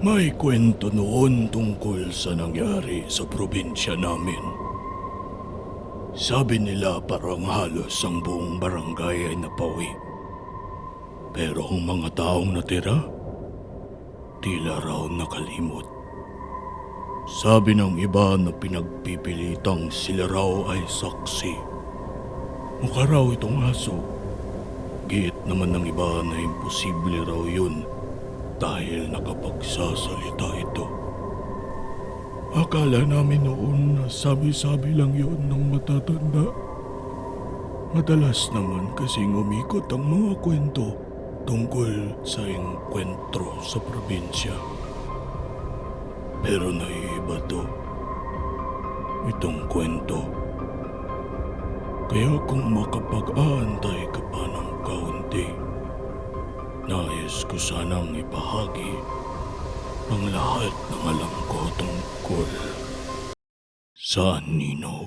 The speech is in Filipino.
May kwento noon tungkol sa nangyari sa probinsya namin. Sabi nila parang halos ang buong barangay ay napawi. Pero ang mga taong natira, tila raw nakalimot. Sabi ng iba na pinagpipilitang sila raw ay saksi. Mukha raw itong aso. Giit naman ng iba na imposible raw yun dahil nakapagsasalita ito. Akala namin noon na sabi-sabi lang yun ng matatanda. Madalas naman kasing umikot ang mga kwento tungkol sa engkwentro sa probinsya. Pero naiiba to. Itong kwento. Kaya kung makapag-aantay ka pa ng kaunti, nais ko sanang ibahagi ang lahat ng alam ko tungkol sa Anino.